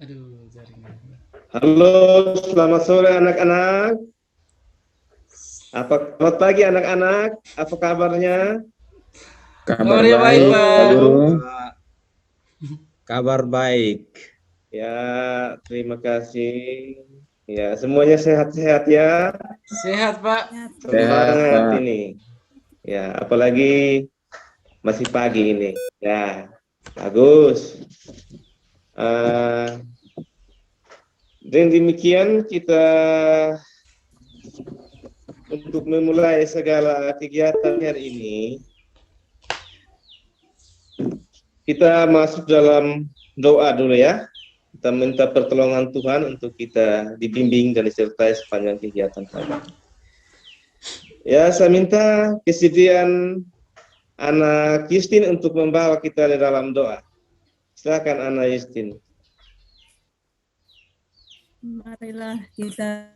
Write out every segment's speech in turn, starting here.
Aduh, jaringan. Halo, selamat sore anak-anak. Selamat pagi anak-anak. Apa kabarnya? Kabar Kabarnya baik, baik, Pak. Pak Guru. Kabar baik. Ya, terima kasih. Ya, semuanya sehat-sehat ya. Sehat, Pak. Sehat, Semangat Pak. ini. Ya, apalagi masih pagi ini. Ya, bagus. Dan demikian kita untuk memulai segala kegiatan hari ini, kita masuk dalam doa dulu ya. Kita minta pertolongan Tuhan untuk kita dibimbing dan disertai sepanjang kegiatan kami. Ya, saya minta kesediaan Anak Yustin untuk membawa kita di dalam doa. Silakan Anak Yustin. Marilah kita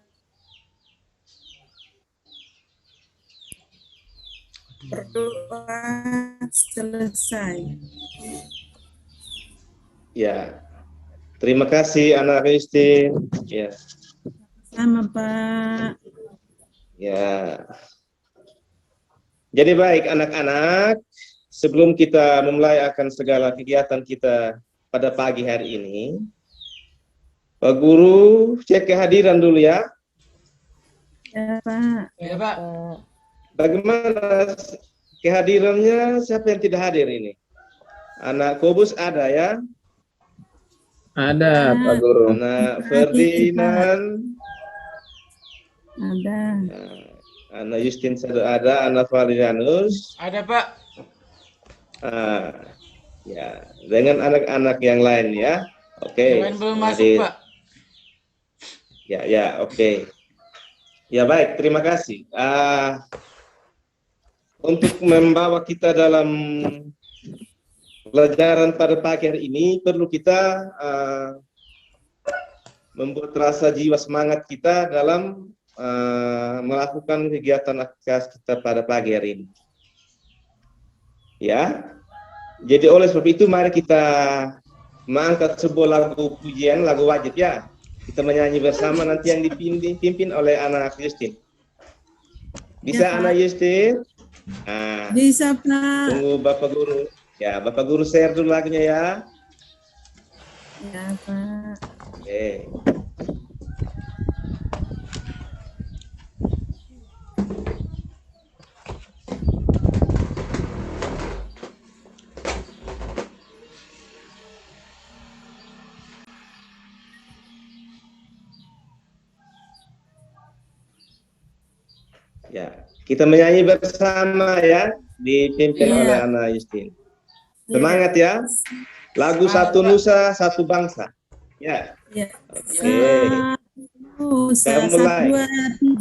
berdoa selesai. Ya, terima kasih Anak Yustin. Ya, Sama Pak. ya. Jadi baik anak-anak, sebelum kita memulai akan segala kegiatan kita pada pagi hari ini, Pak Guru cek kehadiran dulu ya. Ya Pak. Ya, Pak. Bagaimana kehadirannya, siapa yang tidak hadir ini? Anak Kobus ada ya? Ada, Pak Guru. Anak Ferdinand Ada. Anak Justin ada, Anak Valerianus Ada, Pak. ya, dengan anak-anak yang lain ya. Oke. Yang lain belum masuk, Pak. Ya, oke. Ya baik, terima kasih. Untuk membawa kita dalam pelajaran pada pagi hari ini, perlu kita membuat rasa jiwa semangat kita dalam melakukan kegiatan aktivitas kita pada pagi hari ini. Ya, jadi oleh sebab itu mari kita mengangkat sebuah lagu pujian, lagu wajib ya. Kita menyanyi bersama nanti yang dipimpin oleh Anak Yustin. Bisa Ya, Anak Yustin? Bisa Pak. Tunggu Bapak Guru. Ya, Bapak Guru share dulu lagunya ya. Ya Pak. Oke. Ya, kita menyanyi bersama ya, dipimpin oleh Anak Yustin. Semangat ya. Lagu Satu Nusa, Satu Bangsa. Ya. Ya. Oke. Nusa, 1, 2,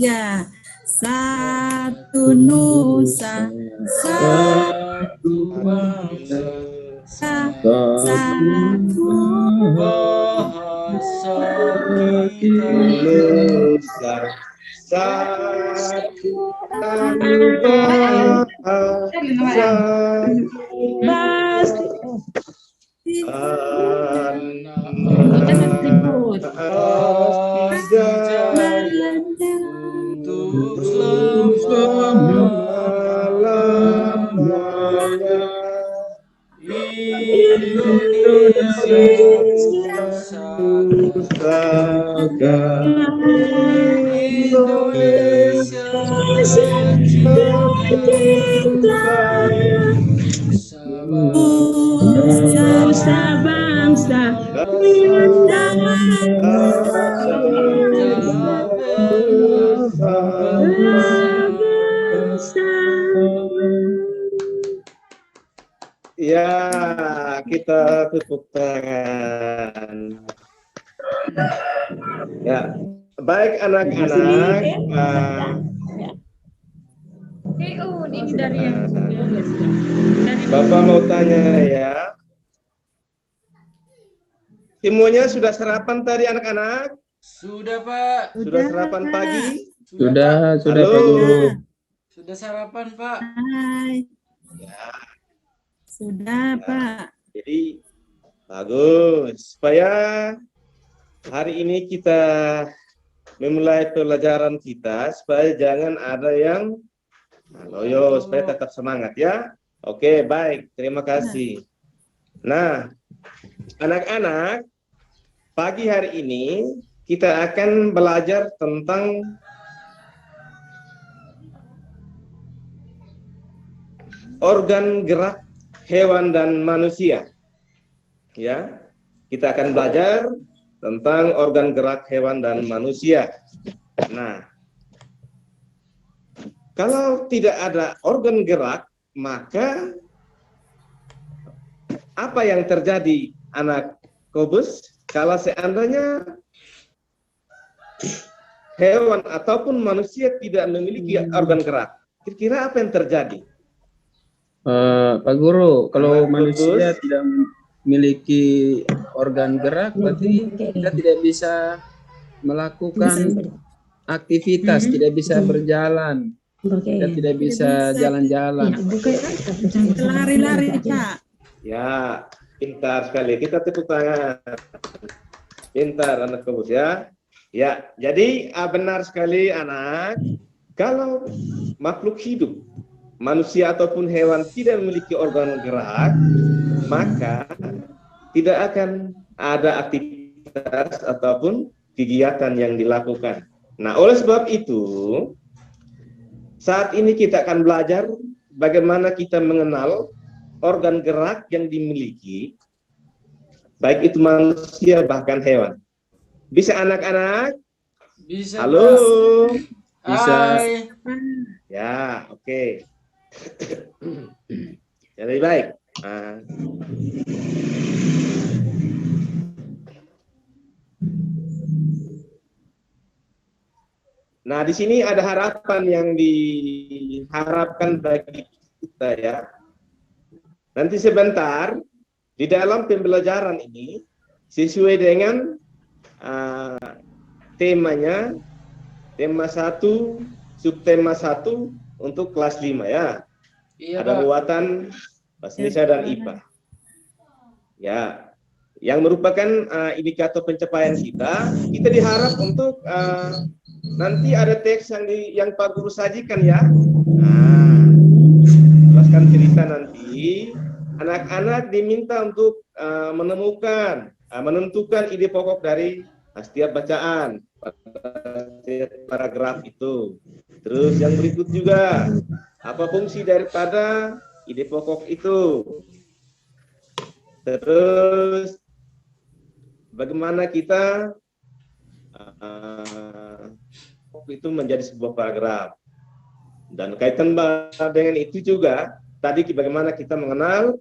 3. Satu Nusa, Satu bangsa, satu bahasa kita. Nusa, satu bahasa. Untuk selama-lamanya Indonesia Pusaka, Indonesia bangsa, Ya, kita tepuk tangan. Ya, baik anak-anak. Ini dari Bapak mau tanya ya. Semuanya sudah sarapan tadi anak-anak? Sudah, Pak. Sudah sarapan pagi? Sudah, Halo. Pak Guru. Sudah sarapan, Pak. Hai. Ya. Sudah Pak. Jadi bagus supaya hari ini kita memulai pelajaran kita supaya jangan ada yang loyo, supaya tetap semangat ya. Oke, baik. Terima kasih. Nah, anak-anak, pagi hari ini kita akan belajar tentang organ gerak hewan dan manusia. Ya, kita akan belajar tentang organ gerak hewan dan manusia. Nah, kalau tidak ada organ gerak, maka apa yang terjadi, anak Kobus, kalau seandainya hewan ataupun manusia tidak memiliki organ gerak? Kira-kira apa yang terjadi? Pak Guru, kalau Anak manusia Kobus. tidak memiliki organ gerak, berarti kita tidak bisa melakukan aktivitas, tidak bisa berjalan, kita tidak bisa jalan-jalan. Lari-lari, Pak. Ya, pintar sekali. Kita tepuk tangan. Pintar anak Kobus ya. Ya, jadi benar sekali anak. Kalau makhluk hidup, manusia ataupun hewan tidak memiliki organ gerak, maka tidak akan ada aktivitas ataupun kegiatan yang dilakukan. Nah, oleh sebab itu, saat ini kita akan belajar bagaimana kita mengenal organ gerak yang dimiliki, baik itu manusia bahkan hewan. Bisa anak-anak? Bisa. Halo? Pak. Bisa. Hai. Ya, oke. Jadi baik. Nah, di sini ada harapan yang diharapkan bagi kita ya. Nanti sebentar di dalam pembelajaran ini sesuai dengan temanya, tema 1, subtema 1 untuk kelas 5 ya. Iya, Ada Pak. muatan bahasa Indonesia dan IPA. Ya, yang merupakan indikator pencapaian kita diharap untuk nanti ada teks yang Pak Guru sajikan ya. Nah, jelaskan cerita nanti. Anak-anak diminta untuk menentukan ide pokok dari setiap bacaan, setiap paragraf itu. Terus yang berikut juga, apa fungsi daripada ide pokok itu. Terus bagaimana kita itu menjadi sebuah paragraf. Dan kaitan dengan itu juga, tadi bagaimana kita mengenal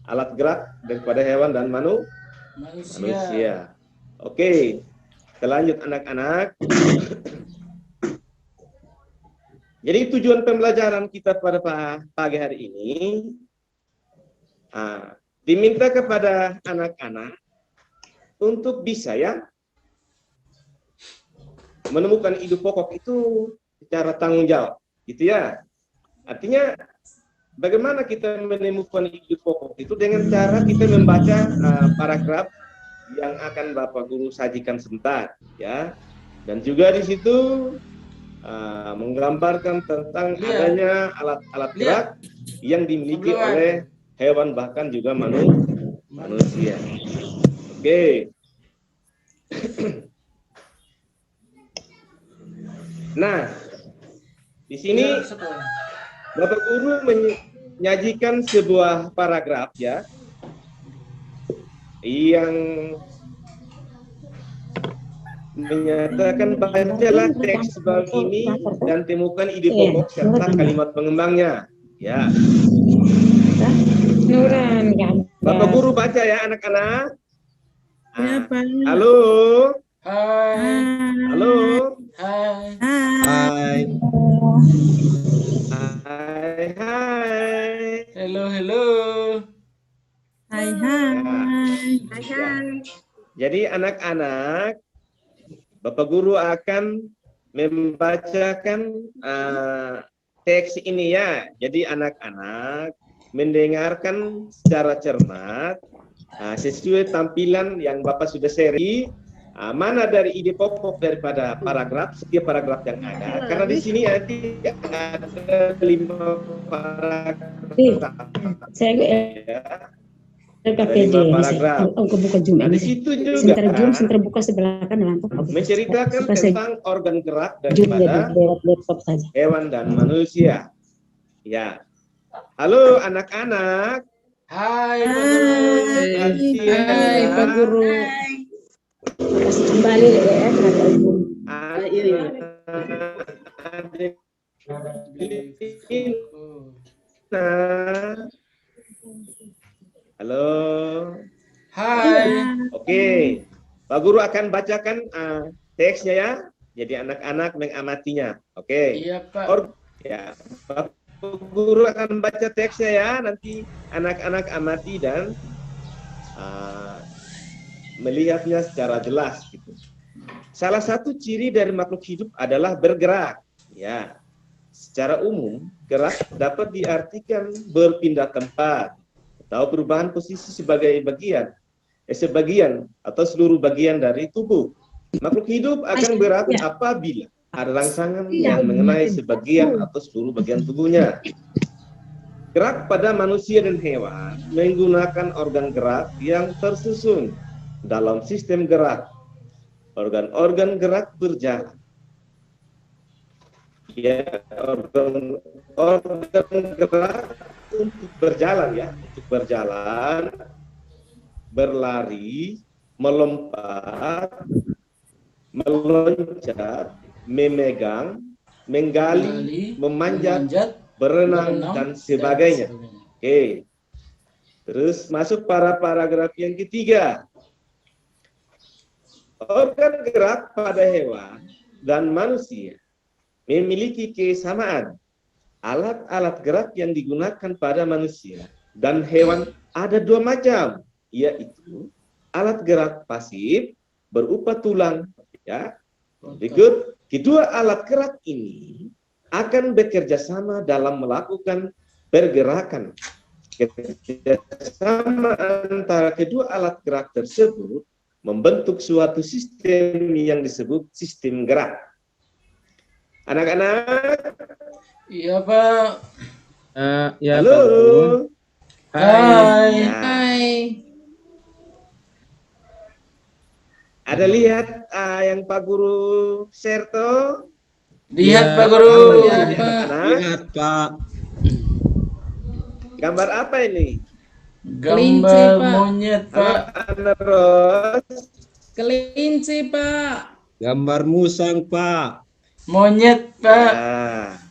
alat gerak daripada hewan dan manusia. Oke, kita lanjut anak-anak. Jadi tujuan pembelajaran kita pada pagi hari ini, diminta kepada anak-anak untuk bisa ya menemukan ide pokok itu secara tanggung jawab, gitu ya. Artinya bagaimana kita menemukan ide pokok itu dengan cara kita membaca paragraf yang akan Bapak Guru sajikan sebentar, ya. Dan juga di situ menggambarkan tentang adanya alat-alat gerak yang dimiliki oleh hewan bahkan juga manusia. Oke. Nah, di sini Bapak Guru menyajikan sebuah paragraf ya yang menyatakan bacalah teks bab ini dan temukan ide pokok serta kalimat pengembangnya. Ya. Bapak Guru baca ya anak-anak. Ya, Pak. Halo. Hai. Halo. Hai. Hai. Hai. Hai. Hello. Hai, hai. Ya. Jadi anak-anak, Bapak Guru akan membacakan teks ini ya. Jadi anak-anak mendengarkan secara cermat sesuai tampilan yang Bapak sudah share Mana dari ide pokok daripada paragraf, setiap paragraf yang ada? Karena di sini nanti ada 5 paragraf. Ya. LKPD paragraf. buka Zoom Nah, di situ juga sebentar buka sebelah kanan lantai. menceritakan tentang organ gerak Zoom daripada lewat laptop saja. hewan dan manusia. Ya. Halo anak-anak. Hai Pak Guru. Hai Pak Guru. Makasih kembali ya terhadap Zoom. Halo. Hai. Oke. Pak Guru akan bacakan teksnya ya. Jadi anak-anak mengamatinya. Oke. Iya Pak. Ya. Pak Guru akan baca teksnya ya. Nanti anak-anak amati dan melihatnya secara jelas gitu. Salah satu ciri dari makhluk hidup adalah bergerak. Ya. Secara umum, gerak dapat diartikan berpindah tempat atau perubahan posisi sebagai sebagian atau seluruh bagian dari tubuh. Makhluk hidup akan berat apabila ada rangsangan yang mengenai sebagian atau seluruh bagian tubuhnya. Gerak pada manusia dan hewan menggunakan organ gerak yang tersusun dalam sistem gerak. Organ-organ gerak berjalan. Ya, organ gerak untuk berjalan ya, untuk berjalan, berlari, melompat, meloncat, memegang, menggali, memanjat, berenang dan sebagainya. Oke. Terus masuk paragraf yang ketiga. Organ gerak pada hewan dan manusia memiliki kesamaan. Alat-alat gerak yang digunakan pada manusia dan hewan ada 2 macam, yaitu alat gerak pasif berupa tulang. Ya. Berikut, kedua alat gerak ini akan bekerja sama dalam melakukan pergerakan. Kerjasama antara kedua alat gerak tersebut membentuk suatu sistem yang disebut sistem gerak. Anak-anak. Iya Pak. Ya, Halo. Pak Guru. Hai. Hai. Ada lihat yang Pak Guru share tuh? Lihat Ya, Pak Guru. ya, Anak-anak. Lihat Pak. Gambar apa ini? Gambar Kelinci, Pak. monyet Pak. Anak Ros. Kelinci, Pak. Gambar musang Pak. Monyet Pak. Nah.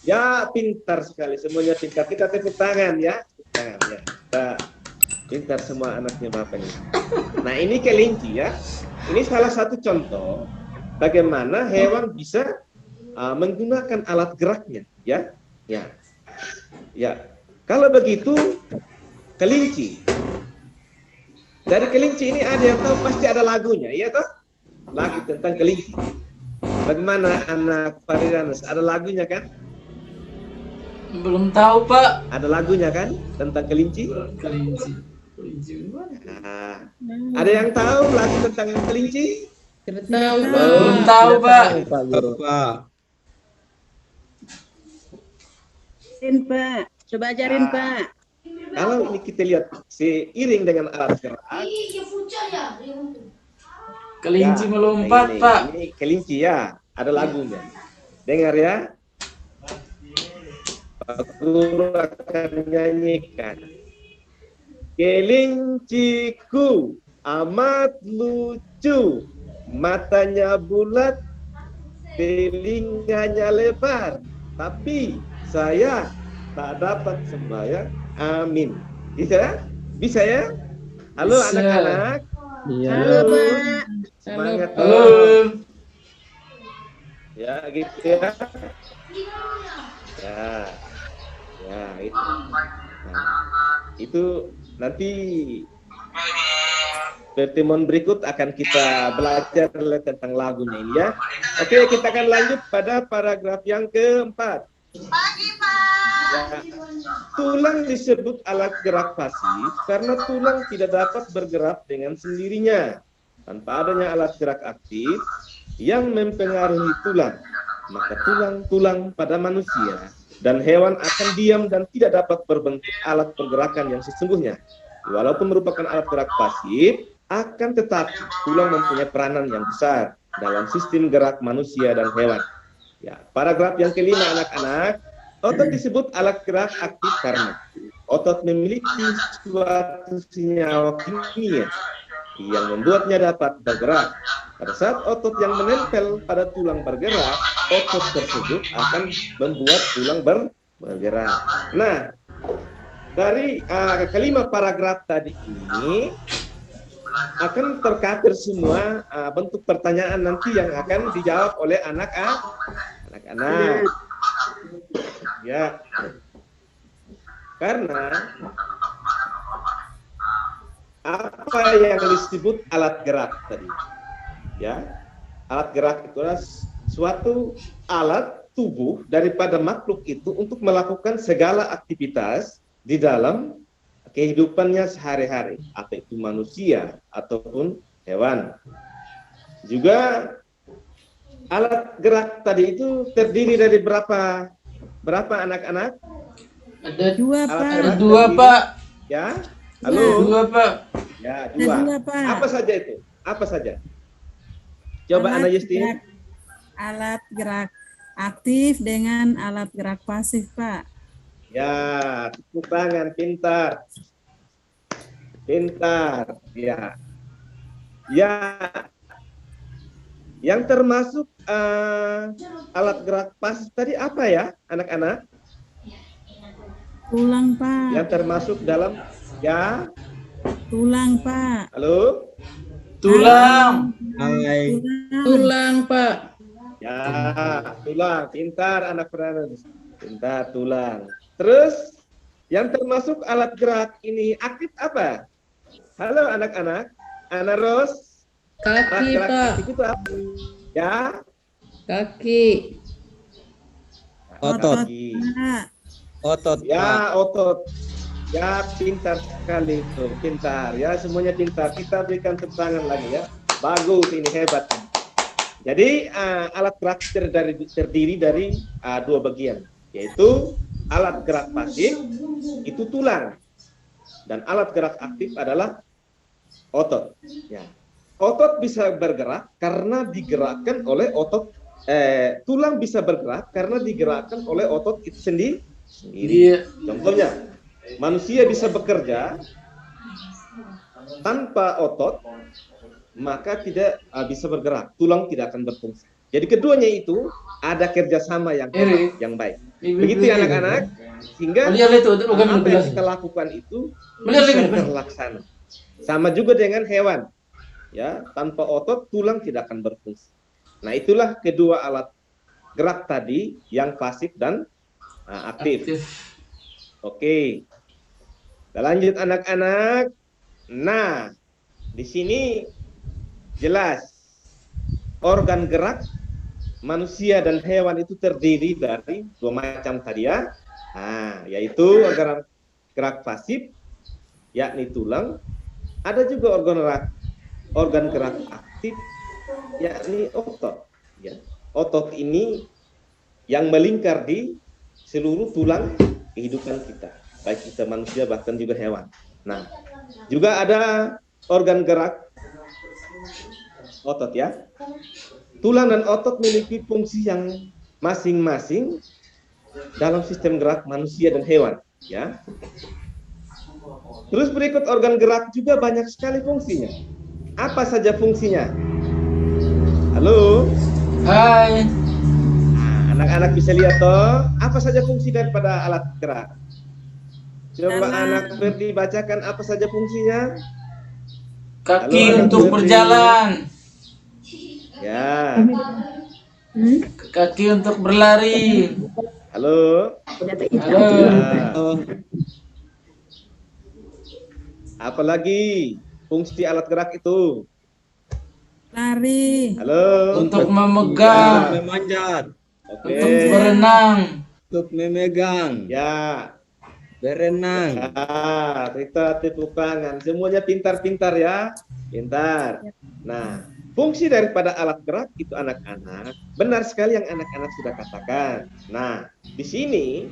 Ya, pintar sekali, semuanya pintar. Kita tepuk tangan ya. Tangan ya. Kita pintar semua anaknya Bapak ini. Nah, ini kelinci ya. Ini salah satu contoh bagaimana hewan bisa menggunakan alat geraknya ya. Ya. Ya. Kalau begitu kelinci. Dari kelinci ini ada yang tahu pasti ada lagunya, iya toh? Lagu tentang kelinci. Bagaimana anak Faridanus? Ada lagunya kan? Belum tahu Pak. Ada lagunya kan tentang kelinci? Kelinci. Nah, ada yang tahu lagu tentang kelinci? Tidak tahu, Pak. Belum tahu Pak. Pak Guru. Pak. Pak. Coba ajarin, Pak. Kalau ini kita lihat seiring dengan alat gerak. Kelinci Ya, melompat ini, Pak. Ini kelinci ya, ada lagunya. Dengar ya. Pak Guru akan nyanyikan. Kelinciku amat lucu, matanya bulat, telinganya lebar, tapi saya tak dapat sembahyang. Amin. Bisa? Bisa ya? Halo Bisa. anak-anak. Iya. Halo, Pak. Semangat. Halo. Ya, gitu ya. Ya. Ya, itu. Nah, itu nanti pertemuan berikut akan kita belajar tentang lagunya ini ya. Oke, kita akan lanjut pada paragraf yang keempat. Ya, tulang disebut alat gerak pasif karena tulang tidak dapat bergerak dengan sendirinya. Tanpa adanya alat gerak aktif yang mempengaruhi tulang, maka tulang-tulang pada manusia dan hewan akan diam dan tidak dapat berbentuk alat pergerakan yang sesungguhnya. Walaupun merupakan alat gerak pasif, akan tetapi tulang mempunyai peranan yang besar dalam sistem gerak manusia dan hewan. Ya, paragraf yang kelima anak-anak, otot disebut alat gerak aktif karena otot memiliki suatu senyawa kimia yang membuatnya dapat bergerak. Pada saat otot yang menempel pada tulang bergerak, otot tersebut akan membuat tulang bergerak. Nah, dari kelima paragraf tadi ini akan tercover semua bentuk pertanyaan nanti yang akan dijawab oleh anak-anak. Ya, karena apa yang disebut alat gerak tadi? Ya, alat gerak itu adalah suatu alat tubuh daripada makhluk itu untuk melakukan segala aktivitas di dalam kehidupannya sehari-hari, apa itu manusia ataupun hewan. Juga alat gerak tadi itu terdiri dari berapa anak-anak? Ada Dua, Alat Pak. gerak ada dua, tadi, Pak. Ya, halo. Dua, Pak. Ya, Ada dua. dua, Pak. Apa saja itu? Apa saja? Coba Ana Justin. Alat gerak aktif dengan alat gerak pasif, Pak. Ya, tepuk tangan, pintar. Pintar, ya. Ya, yang termasuk alat gerak pasif tadi apa ya, anak-anak? Tulang, Pak. Yang termasuk dalam, ya, Tulang, Pak. halo? Tulang. Hai. Tulang, Pak. Ya, tulang, pintar anak Fernandes. Pintar, tulang. Terus, yang termasuk alat gerak ini aktif apa? Halo anak-anak, Ana Ros. Alat Kaki, gerak Pak. aktif itu apa? Ya, Kaki. Otot. kaki. Pak. Otot, Pak. Ya, otot. Ya, pintar sekali itu, pintar. Ya, semuanya pintar. Kita berikan tepuk tangan lagi ya. Bagus, ini hebat. Jadi, alat gerak terdiri dari dua bagian, yaitu alat gerak pasif, itu tulang. Dan alat gerak aktif adalah otot. Ya. Otot bisa bergerak karena digerakkan oleh otot, tulang bisa bergerak karena digerakkan oleh otot itu sendiri. Iya. Contohnya, manusia bisa bekerja tanpa otot, maka tidak bisa bergerak, tulang tidak akan berfungsi. Jadi keduanya itu ada kerjasama yang baik. Begitu ya anak-anak, sehingga apa yang kita lakukan itu bisa terlaksana. Sama juga dengan hewan, ya, tanpa otot tulang tidak akan berfungsi. Nah, itulah kedua alat gerak tadi yang pasif dan aktif. Oke, kita lanjut anak-anak. Nah, di sini jelas organ gerak manusia dan hewan itu terdiri dari dua macam tadi ya. Nah, yaitu organ gerak pasif, yakni tulang. Ada juga organ gerak aktif, yakni otot. Ya. Otot ini yang melingkar di seluruh tulang kehidupan kita, baik kita manusia bahkan juga hewan. Nah, juga ada organ gerak otot ya. Tulang dan otot memiliki fungsi yang masing-masing dalam sistem gerak manusia dan hewan, ya. Terus berikut organ gerak juga banyak sekali fungsinya. Apa saja fungsinya? Halo? Hai. Nah, anak-anak bisa lihat toh, apa saja fungsi daripada alat gerak? Coba anak Ferdi bacakan apa saja fungsinya? Kaki Halo, untuk Ferdi. berjalan. Ya. Kaki untuk berlari. Halo? Halo. Ya. Apalagi fungsi alat gerak itu? Lari. Halo? Untuk Untuk memegang. memanjat, Oke. Untuk berenang. untuk memegang, Ya. Berenang. Rita tepuk tangan. Semuanya pintar-pintar ya. Pintar. Nah, fungsi daripada alat gerak itu anak-anak. Benar sekali yang anak-anak sudah katakan. Nah, di sini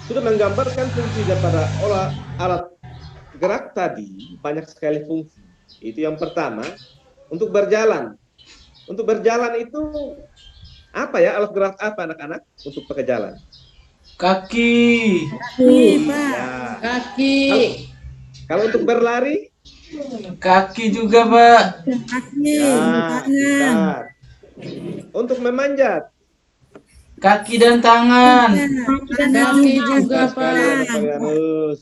sudah menggambarkan fungsi daripada alat gerak tadi. Banyak sekali fungsi. Itu yang pertama. Untuk berjalan. Untuk berjalan itu apa ya? Alat gerak apa anak-anak untuk berjalan? Kaki. Kaki, Pak. Ya. Kaki. Kalau untuk berlari? Kaki juga, Pak. Kaki, Ya, tangan. benar. Untuk memanjat? Kaki dan tangan. Kaki juga, Benar sekali, Pak. Anak Marianus.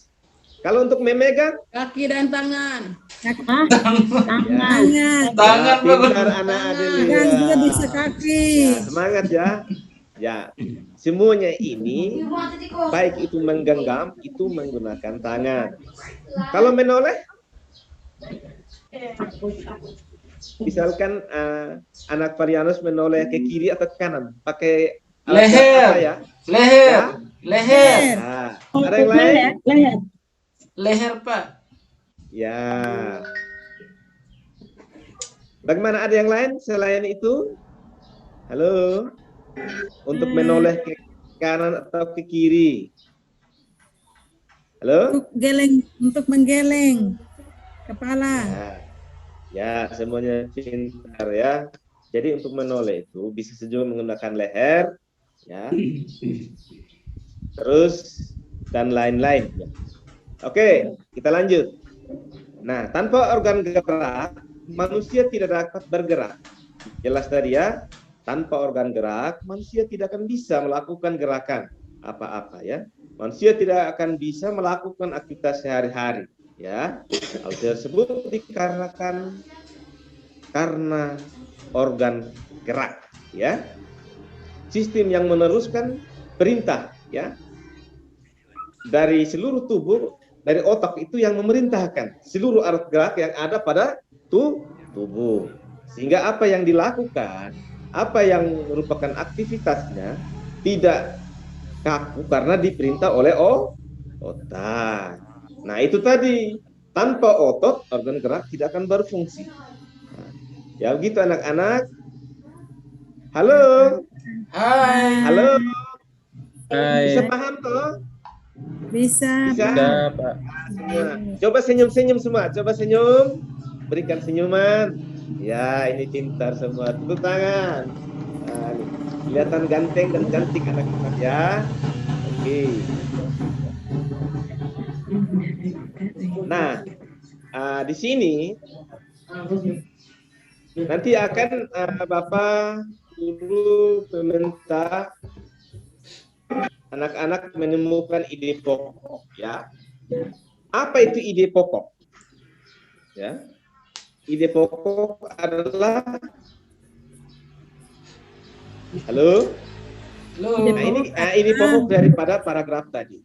Kalau untuk memegang? Kaki dan tangan. Tangan. Tangan. Tangan, Ya, Pak. pintar anak Adelia. Tangan juga bisa kaki. Ya, semangat ya. Ya, semuanya ini baik itu menggenggam itu menggunakan tangan. Kalau menoleh, misalkan anak Varianus menoleh ke kiri atau ke kanan, pakai alat Leher. apa ya? Leher. Ya? Leher. Nah, ada yang lain? Leher. Leher, Pak. Ya. Bagaimana, ada yang lain selain itu? Halo? Untuk menoleh ke kanan atau ke kiri? Halo? Untuk menggeleng kepala. Ya, semuanya pintar ya. Jadi untuk menoleh itu bisa juga menggunakan leher, ya. Terus dan lain-lain. Ya. Oke, kita lanjut. Nah, tanpa organ gerak, manusia tidak dapat bergerak. Jelas tadi ya, tanpa organ gerak, manusia tidak akan bisa melakukan gerakan apa-apa ya. Manusia tidak akan bisa melakukan aktivitas sehari-hari ya. Hal tersebut dikarenakan karena organ gerak ya. Sistem yang meneruskan perintah ya. Dari seluruh tubuh, dari otak itu yang memerintahkan seluruh alat gerak yang ada pada tubuh. Sehingga apa yang dilakukan, apa yang merupakan aktivitasnya tidak kaku karena diperintah oleh otak. Nah, itu tadi, tanpa otot organ gerak tidak akan berfungsi. Nah, ya begitu anak-anak. Halo. Hai. Halo. Hai. Bisa paham toh? Bisa. Bisa. Sudah, Pak. Nah, coba senyum-senyum semua, coba senyum, berikan senyuman. Ya, ini pintar semua. Tepuk tangan. Nah, kelihatan ganteng dan cantik anak-anak ya. Oke. Nah, di sini nanti akan Bapak guru meminta anak-anak menemukan ide pokok ya. Apa itu ide pokok? Ya. Ide pokok adalah halo. Halo. Nah, ini ide pokok daripada paragraf tadi.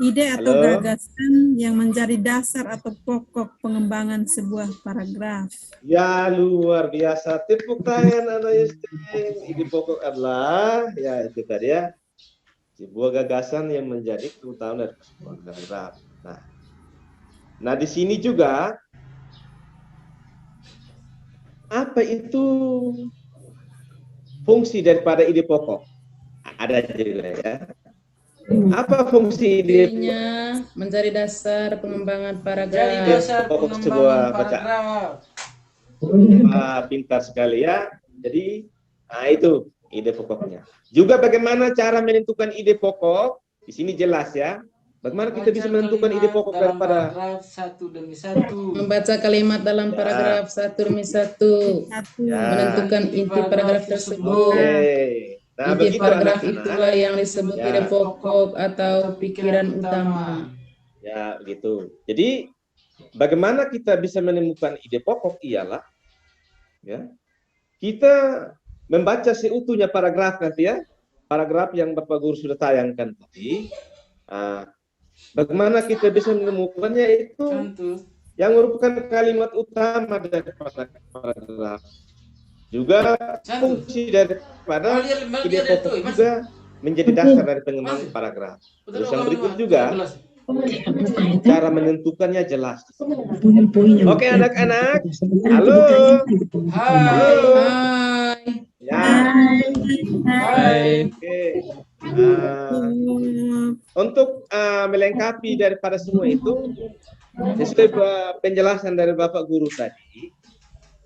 Ide atau Halo. gagasan yang menjadi dasar atau pokok pengembangan sebuah paragraf. Ya, luar biasa. Tepuk tangan anak Yustin. Ide pokok adalah ya itu tadi ya. Sebuah gagasan yang menjadi keutamaan dari sebuah paragraf. Nah, di sini juga apa itu fungsi daripada ide pokok? Ada juga ya. Apa fungsi ide Idenya mencari dasar pengembangan Jadi paragraf. dasar pokok pengembangan sebuah bacaan? paragraf. Pintar sekali ya. Jadi, nah itu ide pokoknya. Juga bagaimana cara menentukan ide pokok? Di sini jelas ya. Bagaimana kita bisa menentukan ide pokok dalam daripada paragraf satu demi satu. Membaca kalimat dalam paragraf satu demi satu. Satu. Ya. Menentukan inti paragraf tersebut. Oke. Nah, Inti begitu paragraf anak-anak. itulah yang disebut Ya. ide pokok atau pikiran utama. Ya, begitu. Jadi, bagaimana kita bisa menemukan ide pokok ialah ya, kita membaca seutuhnya paragraf nanti ya. Paragraf yang Bapak Guru sudah tayangkan tadi. Bagaimana kita bisa menemukannya itu Contoh. yang merupakan kalimat utama dari paragraf. Juga fungsi daripada ide pokok juga menjadi dasar dari pengembangan paragraf. Terus yang berikut juga cara menentukannya jelas. Oke anak-anak, halo, halo, Hai. ya, Hai. oke. Untuk melengkapi daripada semua itu, sesuai penjelasan dari Bapak Guru tadi,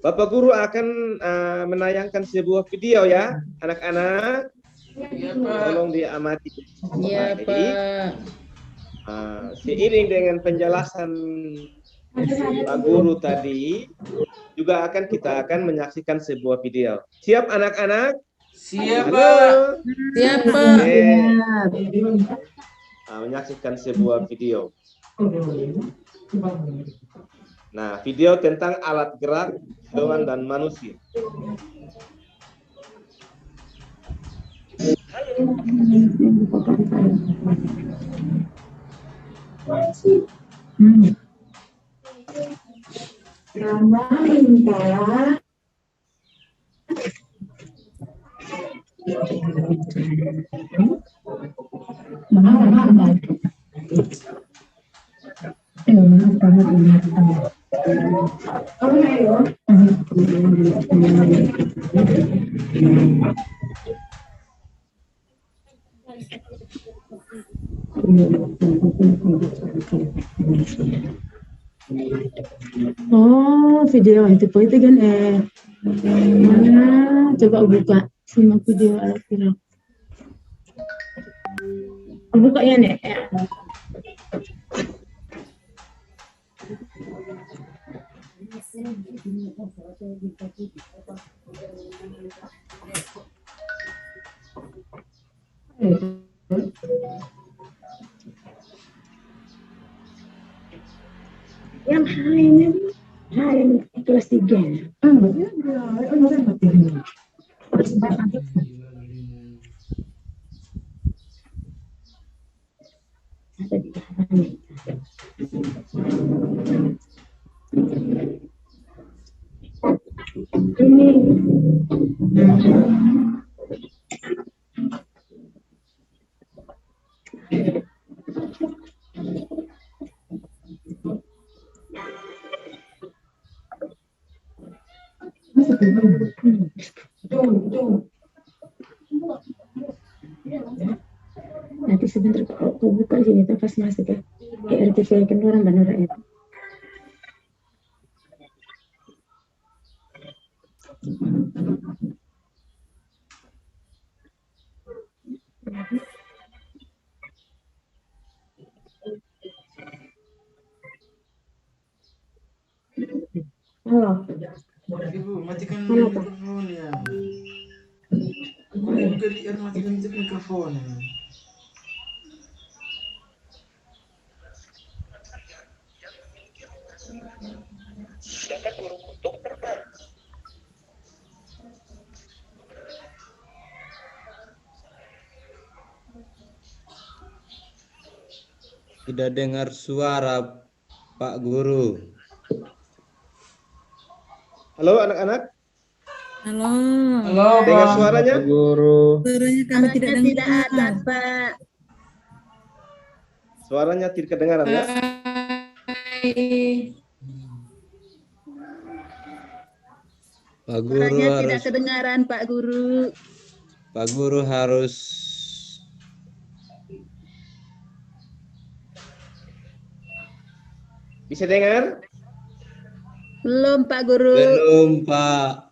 Bapak Guru akan menayangkan sebuah video ya, anak-anak. Iya, Pak. Tolong diamati. Iya, Baik. Pak. Seiring dengan penjelasan Pak Guru tadi, juga kita akan menyaksikan sebuah video. Siap anak-anak? Siap, Halo. Pak. Siapa? Oke. Menyaksikan sebuah video. Nah, video tentang alat gerak hewan dan manusia. Oh, video itu po itu kan mana coba buka simak video alat gerak. Buka ya nek. Yang high kelas 3. Nanti sebentar kau buka sini pas masuk ya. RTV kan orang benar itu. Halo. Ibu, matikan mikrofon ya. Ibu kalian matikan mikrofon. Tidak dengar suara Pak Guru. Halo anak-anak, Halo. Halo, dengar Pak. suaranya? Pak Guru. Suaranya kami tidak dengar. Pak. Suaranya tidak kedengaran ya? Hai. Pak Guru harus kedengaran Pak Guru. Pak Guru harus Bisa dengar? Belum Pak Guru. belum Pak.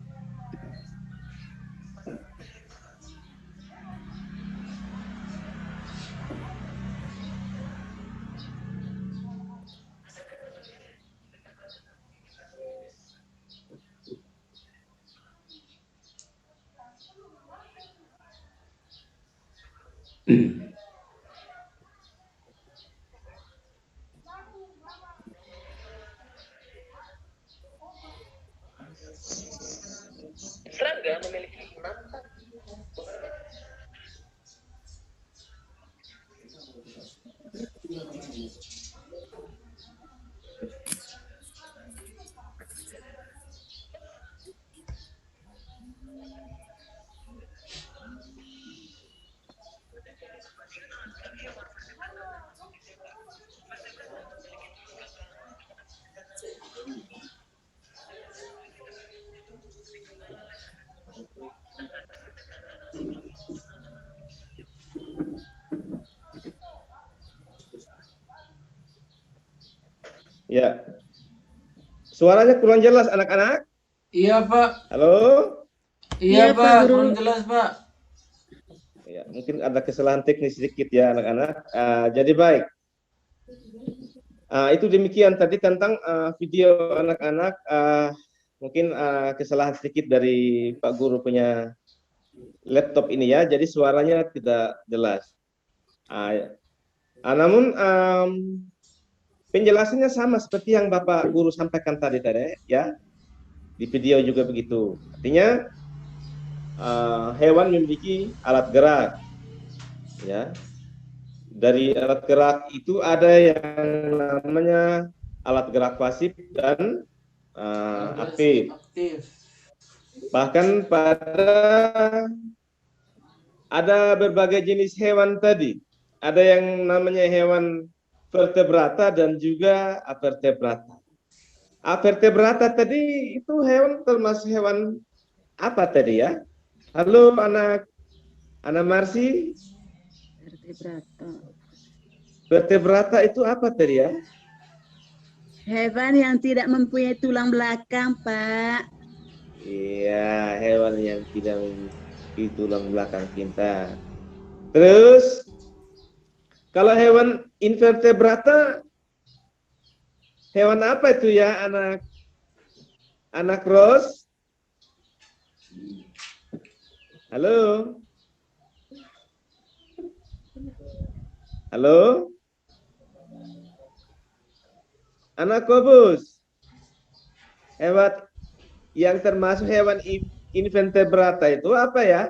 Ya. Suaranya kurang jelas anak-anak. Iya, Pak. Halo? Iya, Iya, Pak Pak. Guru. Kurang jelas, Pak. Ya, mungkin ada kesalahan teknis sedikit ya anak-anak. Jadi baik. Itu demikian tadi tentang video anak-anak. Mungkin kesalahan sedikit dari Pak Guru punya laptop ini ya. Jadi suaranya tidak jelas. Namun penjelasannya sama seperti yang Bapak Guru sampaikan tadi ya. Di video juga begitu. Artinya hewan memiliki alat gerak, ya. Dari alat gerak itu ada yang namanya alat gerak pasif dan aktif. Bahkan ada berbagai jenis hewan tadi. Ada yang namanya hewan vertebrata dan juga avertebrata. Avertebrata tadi itu hewan termasuk hewan apa tadi ya? Halo anak Marsi. Vertebrata. Vertebrata itu apa tadi ya? Hewan yang tidak mempunyai tulang belakang, Pak. Iya, hewan yang tidak memiliki tulang belakang, pintar. Terus kalau hewan invertebrata, hewan apa itu ya anak Ros? Halo? Halo? Anak Kobus? Hewan yang termasuk hewan invertebrata itu apa ya?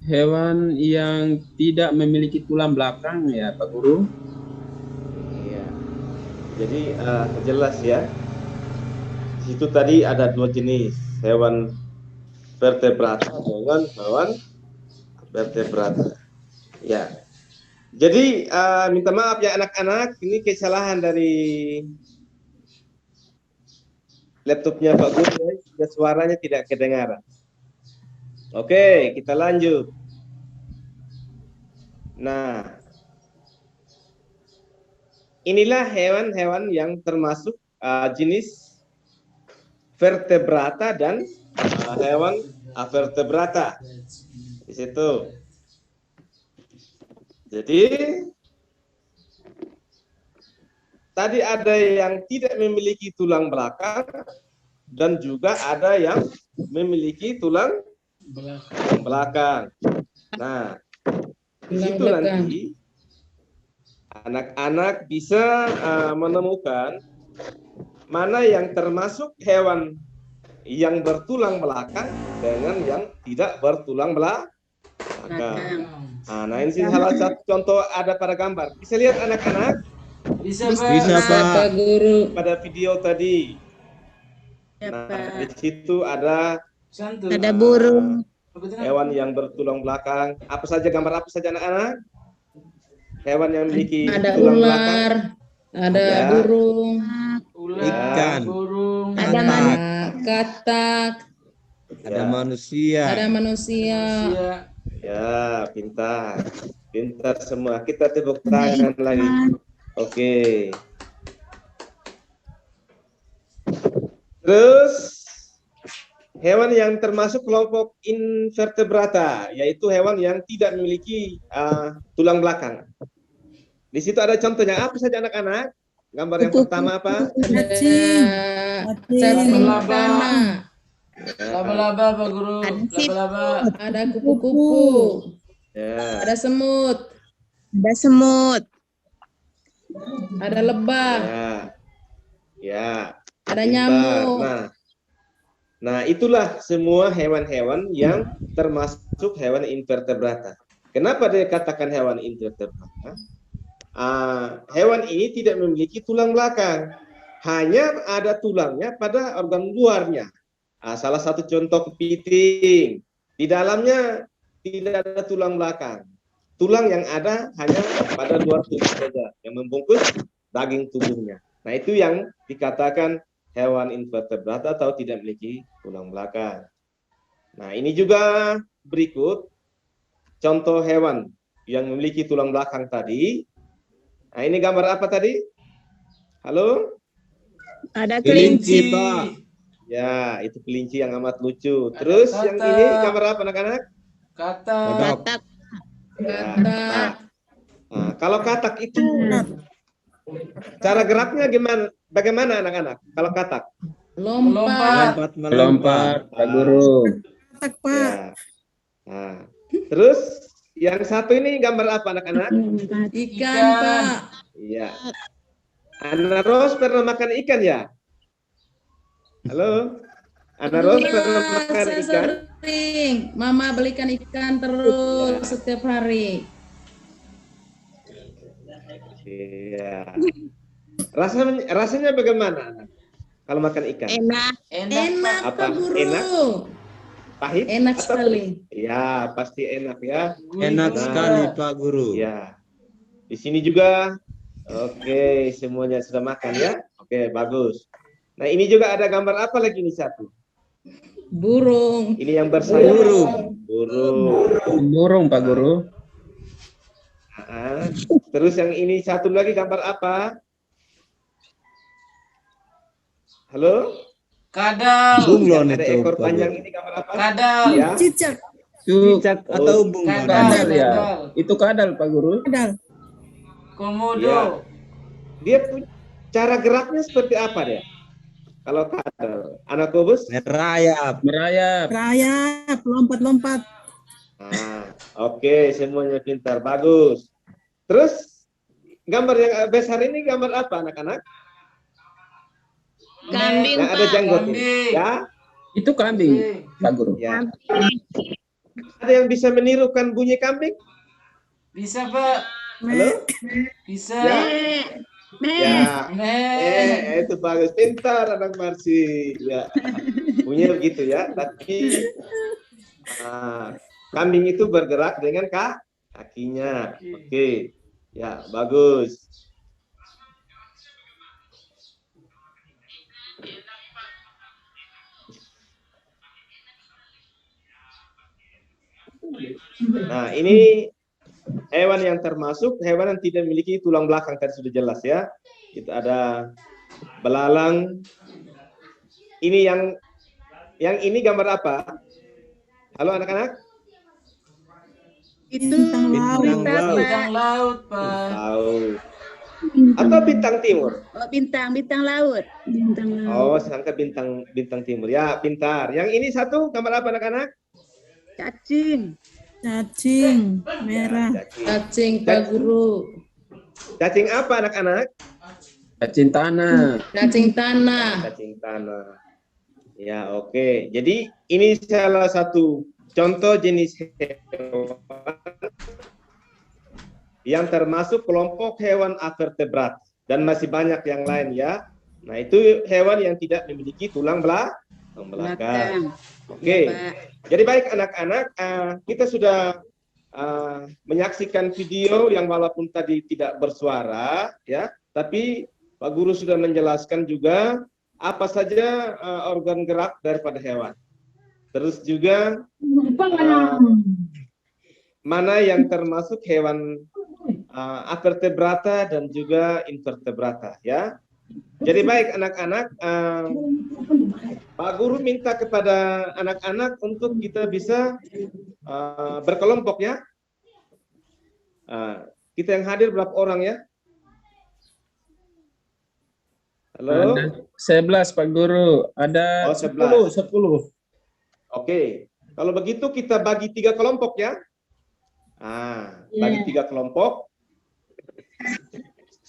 Hewan yang tidak memiliki tulang belakang ya Pak Guru. Iya. Jadi jelas ya. Itu tadi ada dua jenis hewan vertebrata dengan hewan vertebrata. Ya. Jadi minta maaf ya anak-anak, ini kesalahan dari laptopnya Pak Guru, ya, suaranya tidak kedengaran. Oke, kita lanjut. Nah, inilah hewan-hewan yang termasuk jenis vertebrata dan hewan avertebrata. Di situ. Jadi tadi ada yang tidak memiliki tulang belakang dan juga ada yang memiliki tulang belakang. Nah, di situ nanti anak-anak bisa menemukan mana yang termasuk hewan yang bertulang belakang dengan yang tidak bertulang belakang. Nah, ini salah satu contoh ada pada gambar. Bisa lihat anak-anak? Bisa, Pak. Bisa, Pak. Guru. Pada video tadi. Ya, Nah, Pak. di situ ada Ada burung. hewan yang bertulang belakang. Apa saja gambar apa saja anak-anak? Hewan yang memiliki Ada tulang ular, belakang. ada Ya. burung, Ular, Ikan. burung, Ada Katak. katak, Ada Ya. manusia. ada manusia. iya. Ya, pintar. Pintar semua. Kita tepuk tangan lagi. Oke. Terus hewan yang termasuk kelompok invertebrata, yaitu hewan yang tidak memiliki tulang belakang. Di situ ada contohnya. Apa saja anak-anak? Gambar yang pertama apa? Cacing. Cacing Laba-laba. tanah, Laba-laba, Pak Guru. Laba-laba. ada kupu-kupu, Ya. ada semut, Ada semut. ada lebah, Ya. Ya. ada Pintar. nyamuk. Nah, itulah semua hewan-hewan yang termasuk hewan invertebrata. Kenapa dikatakan hewan invertebrata? Hewan ini tidak memiliki tulang belakang, hanya ada tulangnya pada organ luarnya. Salah satu contoh kepiting, di dalamnya tidak ada tulang belakang. Tulang yang ada hanya pada luar tubuh saja, yang membungkus daging tubuhnya. Nah, itu yang dikatakan hewan invertebrata atau tidak memiliki tulang belakang. Nah, ini juga berikut contoh hewan yang memiliki tulang belakang tadi. Nah, ini gambar apa tadi? Halo? Ada Kelinci, kelinci. Pak. Ya, itu kelinci yang amat lucu. Terus yang ini gambar apa anak-anak? Kata. Kodok. Katak. Ya, Katak. Nah, kalau katak itu cara geraknya gimana? Bagaimana anak-anak? Kalau katak? Lompat. Melompat. Melompat, Pak Guru. Katak, Pak. Ya. Nah, terus yang satu ini gambar apa anak-anak? Ikan, Pak. Iya. Ana Ros pernah makan ikan ya? Halo? Ana Ros pernah makan Saya ikan? sering. Mama belikan ikan terus setiap hari. Iya. Rasanya bagaimana kalau makan ikan? Enak. Enak, Apa? Pak Guru. Enak? Pahit? Enak atau sekali. Ya, pasti enak ya. Enak Guru. sekali, Pak Guru. Ya. Di sini juga. Oke, semuanya sudah makan ya. Oke, bagus. Nah, ini juga ada gambar apa lagi nih satu? Burung. Ini yang bersayap. Burung. Burung. Burung, Pak Guru. Ah, terus yang ini satu lagi gambar apa? Halo? Kadal. Bunglon Yang ada itu, ekor Pak panjang Guru. ini gambar apa? Kadal. Ya. Cicak. Itu Cicak atau bunglon. kadal ya. Kadal. Itu kadal, Pak Guru. Kadal. Komodo. Ya. Dia punya cara geraknya seperti apa dia? Kalau kadal, anak kobus? Merayap. Merayap. Rayap. Lompat-lompat. Ah, oke, semuanya pintar, bagus. Terus gambar yang besar ini gambar apa anak-anak? Kambing, Yang ada Pak. janggut ini. Kambing. Ya, Itu kambing, Pak Guru. ya. Ada yang bisa menirukan bunyi kambing? Bisa, Pak. Halo? Bisa. Ya. Ya. Nih. Itu bagus, pintar anak Marsi. Ya. Bunyinya begitu ya. Tapi kambing itu bergerak dengan kakinya. Oke. Ya, bagus. Nah, ini hewan yang termasuk hewan yang tidak memiliki tulang belakang, tadi sudah jelas ya. Itu ada belalang. Ini yang ini gambar apa? Halo anak-anak? Itu Bintang laut. Bintang laut, Pak. Laut. Atau bintang timur? Oh, bintang laut. Bintang laut. Oh, sangka bintang timur. Ya, pintar. Yang ini satu gambar apa anak-anak? Cacing. Cacing. Merah. Cacing. Cacing, Pak Guru. Cacing apa anak-anak? Cacing tanah. Cacing tanah. Cacing tanah. Ya, oke. Jadi ini salah satu contoh jenis hewan yang termasuk kelompok hewan avertebrat dan masih banyak yang lain ya. Nah, itu hewan yang tidak memiliki tulang belakang. Oke. Jadi baik anak-anak, kita sudah menyaksikan video yang walaupun tadi tidak bersuara ya, tapi Pak Guru sudah menjelaskan juga apa saja organ gerak daripada hewan. Terus juga mana yang termasuk hewan avertebrata dan juga invertebrata ya. Jadi baik anak-anak, Pak Guru minta kepada anak-anak untuk kita bisa berkelompok ya. Kita yang hadir berapa orang ya? Halo? Ada 11, Pak Guru. Ada Oh, 10. Oke, kalau begitu kita bagi 3 kelompok ya. Bagi 3 kelompok.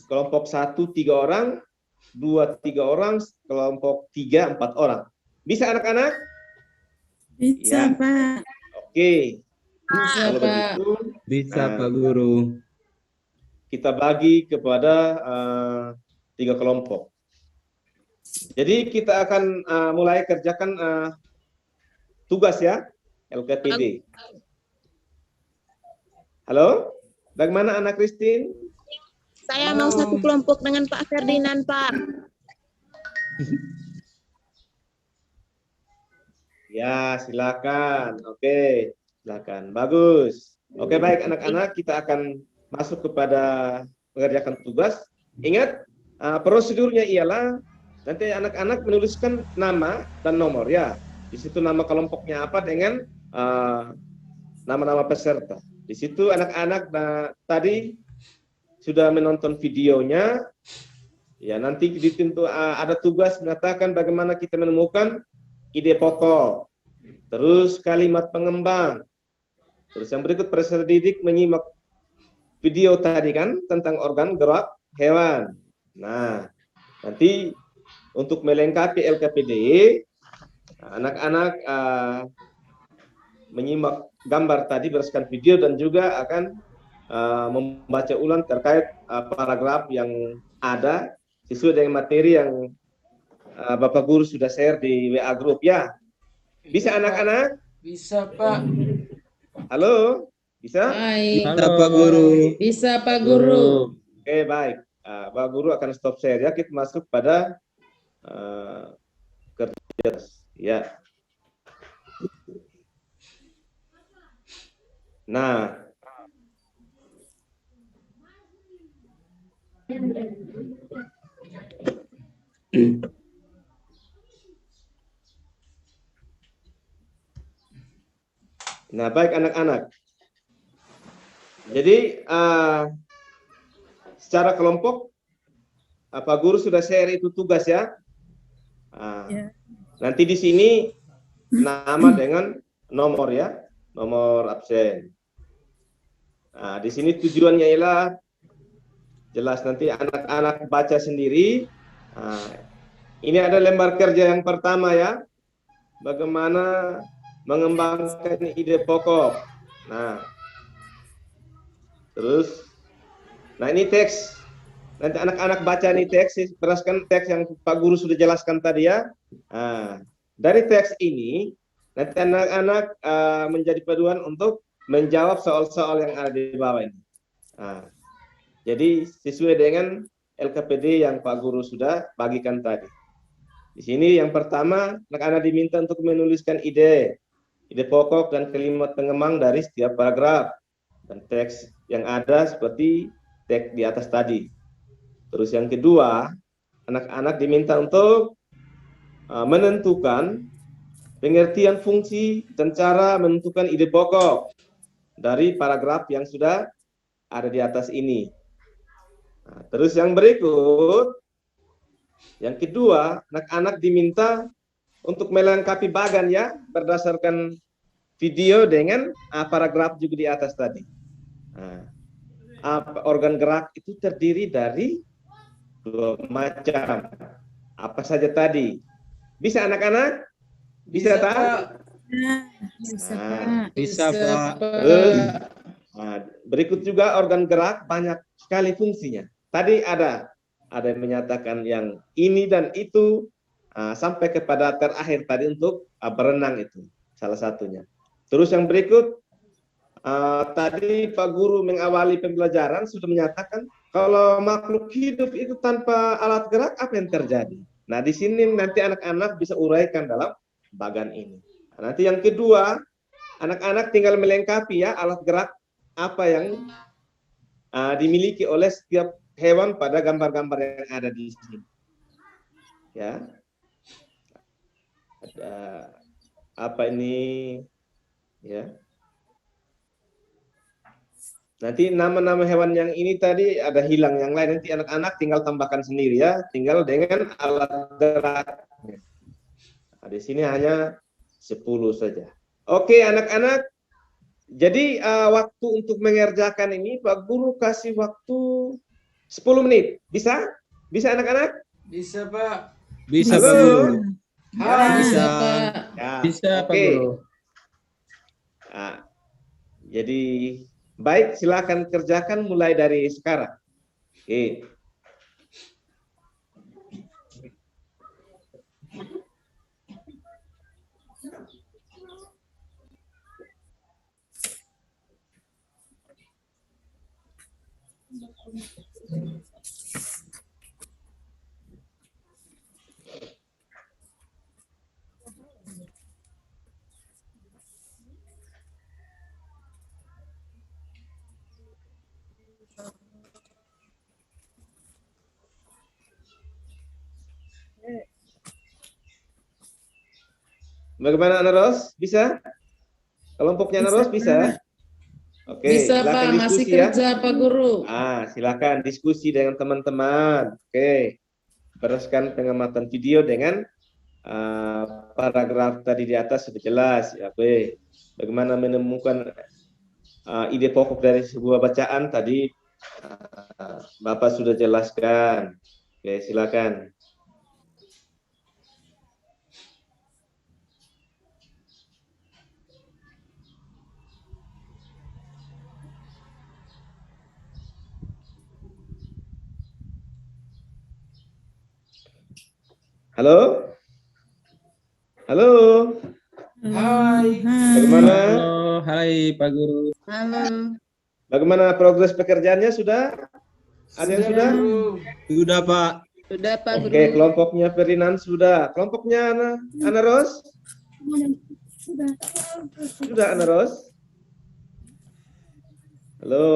Kelompok 1 3 orang, 2 3 orang, kelompok 3 4 orang. Bisa anak-anak? Bisa, Ya. Pak. Oke. Bisa, Kalau Pak. begitu Bisa, Pak Guru. kita bagi kepada 3 kelompok. Jadi kita akan mulai kerjakan tugas ya, LKPD. Halo, bagaimana Anak Christine? Saya mau satu kelompok dengan Pak Ferdinand, Pak. Ya, silakan. Oke, silakan. Bagus. Oke, baik anak-anak, kita akan masuk kepada mengerjakan tugas. Ingat, Prosedurnya ialah nanti anak-anak menuliskan nama dan nomor ya. Di situ nama kelompoknya apa dengan nama-nama peserta. Di situ anak-anak tadi sudah menonton videonya. Ya, nanti ada tugas mengatakan bagaimana kita menemukan ide pokok. Terus kalimat pengembang. Terus yang berikut peserta didik menyimak video tadi kan tentang organ gerak hewan. Nah, nanti untuk melengkapi LKPD, anak-anak menyimak gambar tadi berdasarkan video dan juga akan membaca ulang terkait paragraf yang ada sesuai dengan materi yang Bapak Guru sudah share di WA Group ya. Bisa anak-anak? Bisa, Pak. Halo? Bisa? Baik. Bisa Pak Guru. Bisa Pak Guru. Oke, baik. Pak Guru akan stop share ya. Kita masuk pada kerja ya. Nah, baik anak-anak. Jadi secara kelompok Pak Guru sudah share itu tugas ya. Nanti di sini nama dengan nomor ya, nomor absen. Di sini tujuannya ialah jelas nanti anak-anak baca sendiri. Ini ada lembar kerja yang pertama ya, bagaimana mengembangkan ide pokok. Terus, ini teks. Nanti anak-anak baca nih teks, berdasarkan teks yang Pak Guru sudah jelaskan tadi ya. Dari teks ini, nanti anak-anak menjadi paduan untuk menjawab soal-soal yang ada di bawah ini. Jadi sesuai dengan LKPD yang Pak Guru sudah bagikan tadi. Di sini yang pertama, anak-anak diminta untuk menuliskan ide pokok dan kalimat pengembang dari setiap paragraf dan teks yang ada seperti teks di atas tadi. Terus yang kedua, anak-anak diminta untuk menentukan pengertian fungsi dan cara menentukan ide pokok dari paragraf yang sudah ada di atas ini. Terus yang berikut, yang kedua, anak-anak diminta untuk melengkapi bagan ya, berdasarkan video dengan paragraf juga di atas tadi. Organ gerak itu terdiri dari 2 macam. Apa saja tadi? Bisa anak-anak? Bisa tak? Bisa Pak. Terus, berikut juga organ gerak banyak sekali fungsinya. Tadi ada yang menyatakan yang ini dan itu, sampai kepada terakhir tadi untuk berenang itu salah satunya. Terus yang berikut, tadi Pak Guru mengawali pembelajaran sudah menyatakan kalau makhluk hidup itu tanpa alat gerak apa yang terjadi. Nah di sini nanti anak-anak bisa uraikan dalam bagan ini. Nanti yang kedua, anak-anak tinggal melengkapi ya alat gerak apa yang dimiliki oleh setiap hewan pada gambar-gambar yang ada di sini. Ya. Ada apa ini? Ya. Nanti nama-nama hewan yang ini tadi ada hilang, yang lain nanti anak-anak tinggal tambahkan sendiri ya, tinggal dengan alat geraknya. Di sini hanya 10 saja. Oke anak-anak, jadi waktu untuk mengerjakan ini Pak Guru kasih waktu 10 menit. Bisa? Bisa anak-anak? Bisa, Pak. Bisa Halo? Pak Guru. Bisa Pak. Ya, Bisa Pak oke. Guru. Jadi baik, silakan kerjakan mulai dari sekarang. Oke. Bagaimana Ana Ros? Bisa? Kelompoknya Ana Ros bisa? Oke, Bisa Pak, silakan masih diskusi ya. kerja Pak Guru. Silakan diskusi dengan teman-teman. Oke, berdasarkan pengamatan video dengan paragraf tadi di atas sudah jelas. Ya, oke. Bagaimana menemukan ide pokok dari sebuah bacaan tadi Bapak sudah jelaskan. Oke, silakan. Halo? Halo? Hai. Bagaimana? Halo, hai Pak Guru. Halo. Bagaimana progres pekerjaannya sudah? Ada yang sudah? Guru. Sudah, Pak. Sudah Pak Guru. Oke, kelompoknya Ferdinand sudah. Kelompoknya Ana Ros? Sudah Ana Ros? Halo?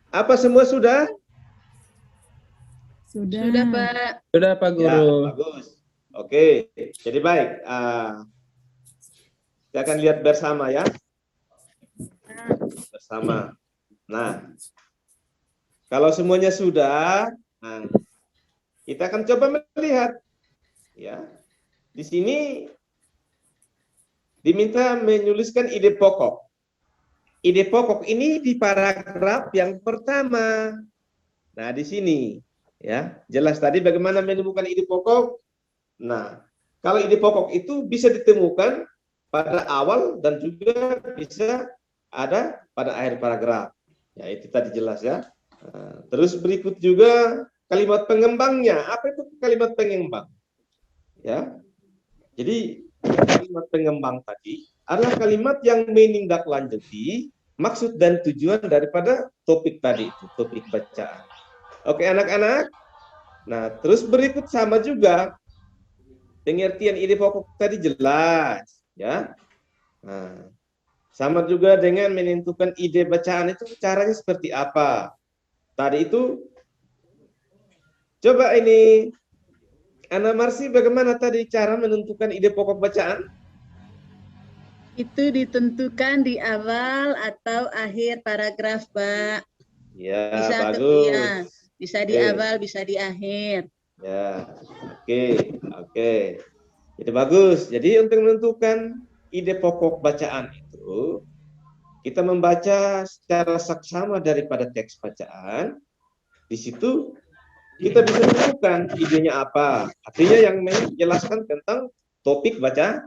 Apa semua sudah? Sudah Pak. Sudah Pak Ya, Guru. bagus. Oke, jadi baik. Kita akan lihat bersama ya. Bersama. Nah, kalau semuanya sudah, kita akan coba melihat. Ya, di sini diminta menuliskan ide pokok. Ide pokok ini di paragraf yang pertama. Nah, di sini. Ya, jelas tadi bagaimana menemukan ide pokok. Nah, kalau ide pokok itu bisa ditemukan pada awal dan juga bisa ada pada akhir paragraf. Ya, itu tadi jelas ya. Nah, terus berikut juga kalimat pengembangnya. Apa itu kalimat pengembang? Ya. Jadi kalimat pengembang tadi adalah kalimat yang menindaklanjuti maksud dan tujuan daripada topik tadi itu, topik bacaan. Oke anak-anak, nah terus berikut sama juga pengertian ide pokok tadi jelas, ya. Nah, sama juga dengan menentukan ide bacaan itu caranya seperti apa. Tadi itu, coba ini Ana Marsi bagaimana tadi cara menentukan ide pokok bacaan? Itu ditentukan di awal atau akhir paragraf, Pak. Ya, Bisa bagus. ya, bisa di awal, bisa di akhir. Ya, oke. Jadi bagus. Jadi untuk menentukan ide pokok bacaan itu, kita membaca secara saksama daripada teks bacaan. Di situ kita bisa menentukan idenya apa. Artinya yang menjelaskan tentang topik bacaan.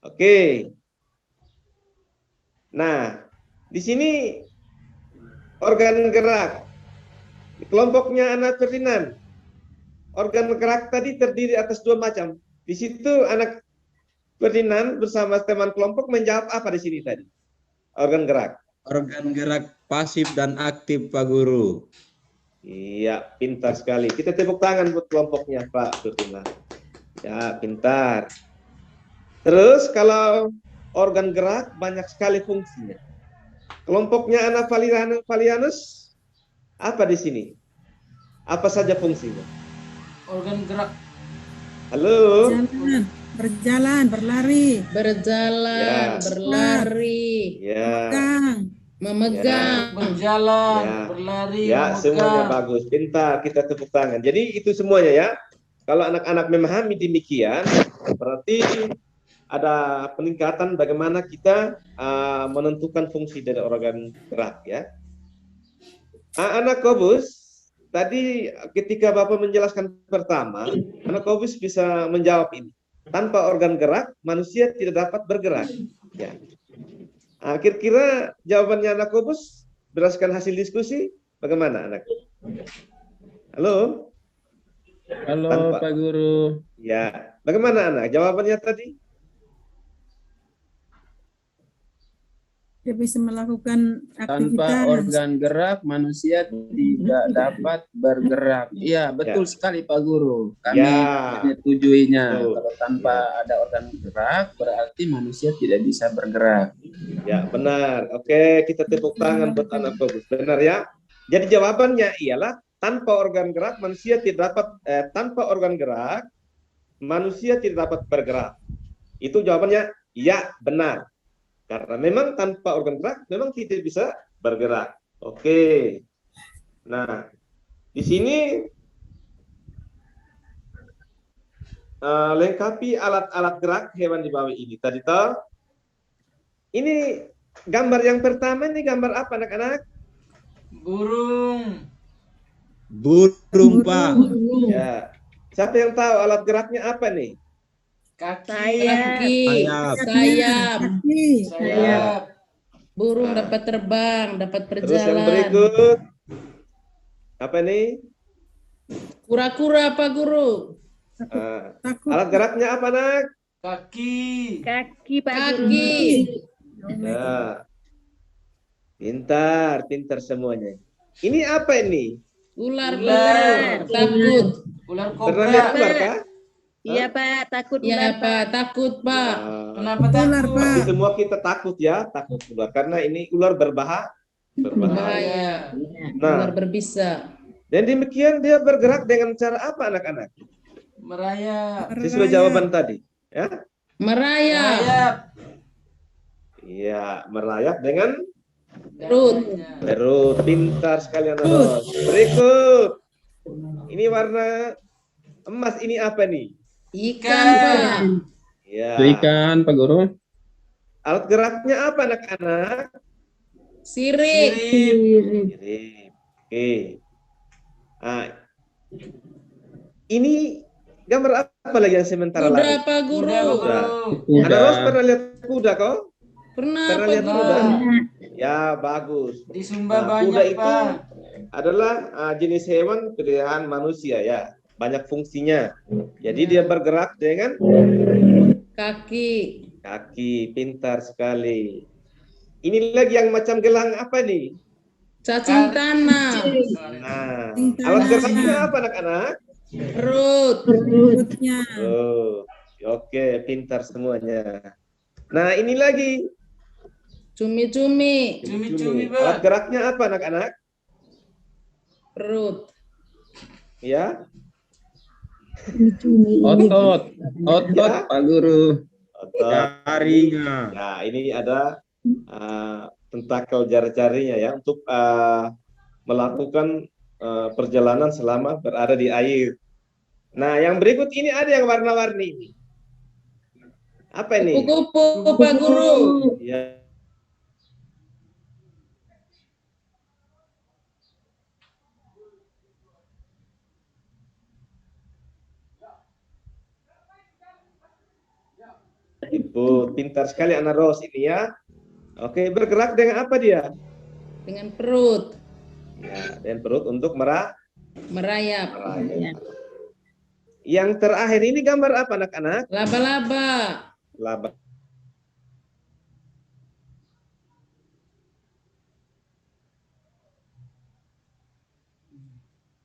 Oke. Nah, di sini organ gerak. Kelompoknya anak Ferdinand. Organ gerak tadi terdiri atas dua macam. Di situ anak Ferdinand bersama teman kelompok menjawab apa di sini tadi? Organ gerak. Organ gerak pasif dan aktif, Pak Guru. Iya, pintar sekali. Kita tepuk tangan buat kelompoknya, Pak Ferdinand. Ya, pintar. Terus kalau organ gerak banyak sekali fungsinya. Kelompoknya anak Valianus apa di sini? Apa saja fungsinya? Organ gerak. Halo. Berjalan, berlari. Berjalan, Ya. berlari, Ya. memegang. Berjalan, Ya. berlari, Ya, semuanya memegang. bagus. Pintar, kita tepuk tangan. Jadi itu semuanya ya. Kalau anak-anak memahami demikian, berarti ada peningkatan bagaimana kita menentukan fungsi dari organ gerak ya. Anak Kobus, tadi ketika Bapak menjelaskan pertama, anak Kobus bisa menjawab ini. Tanpa organ gerak, manusia tidak dapat bergerak. Ya. Kira-kira jawabannya anak Kobus berdasarkan hasil diskusi, bagaimana anak? Halo? Halo Tanpa. Pak Guru. Ya, bagaimana anak? Jawabannya tadi? Dia bisa melakukan Tanpa aktivitas. organ gerak, manusia tidak dapat bergerak. Iya, betul sekali Pak Guru. Kami Ya. menyetujuinya. Betul. Kalau tanpa ada organ gerak, berarti manusia tidak bisa bergerak. Ya, benar. Oke, kita tepuk tangan buat anak bagus. Benar ya? Jadi jawabannya ialah tanpa organ gerak manusia tidak dapat bergerak. Itu jawabannya ya, benar. Karena memang tanpa organ gerak memang tidak bisa bergerak. Oke. Nah, di sini lengkapi alat-alat gerak hewan di bawah ini. Tadi toh. Ini gambar yang pertama, ini gambar apa anak-anak? Burung. Burung, Pak. Ya. Siapa yang tahu alat geraknya apa nih? Kaki. Kaki, Sayap. sayap, Sayap. burung dapat terbang, dapat Terus yang berjalan. berikut. Apa nih? Kura-kura Pak Guru. Alat geraknya apa, Nak? Kaki. Kaki Pak Guru. Kaki, Ya. Pintar semuanya. Ini apa ini? ular, Ular. takut. Ular Pernah lihat kobra. ular kah? Iya Pak, takut Ya ular, Pak, takut Pak. Kenapa Ular, takut? Pak. Tapi semua kita takut ya, takut ular karena ini ular berbahaya. Bahaya, Nah, ular berbisa. dan demikian dia bergerak dengan cara apa anak-anak? Merayap. Sesuai jawaban tadi, ya? Merayap, Merayap. Iya, merayap dengan perut. perut. Pintar sekali anak. Berikut. Ini warna emas, ini apa nih? Ikan Pak. Ya. Itu ikan, Pak Guru. Alat geraknya apa anak-anak? Sirik, Sirip. Kirim. Oke. Nah, ini gambar apa lagi yang sementara kuda lagi? Pak Guru. Kuda. Anak Ros Kuda. pernah lihat kuda kau? Pernah Pernah Pak lihat Guru. kuda? Ya, bagus. Di Sumba Nah, kuda banyak, itu Pak. adalah jenis hewan peliharaan manusia ya. Banyak fungsinya. Jadi dia bergerak dengan Kaki, kaki. Pintar sekali. Ini lagi yang macam gelang apa nih? cacing tanah, Nah, alat geraknya apa anak-anak? perut, Perutnya. Oh, oke, pintar semuanya. Nah, ini lagi. cumi-cumi, Cumi-cumi, Alat Pak. geraknya apa anak-anak? perut. Ya. Cumi. Otot. Otot, Ya. Pak Guru. Otot. Jarinya. Nah, ini ada tentakel jari-jarinya ya untuk melakukan perjalanan selama berada di air. Nah, yang berikut ini ada yang warna-warni. Apa ini? Kupu-kupu Pak Guru. Ya. Ibu pintar sekali anak Ros ini ya. Oke, bergerak dengan apa dia? Dengan perut, Ya, dan perut untuk merayap. merayap. Yang terakhir ini gambar apa anak-anak? Laba-laba, Laba.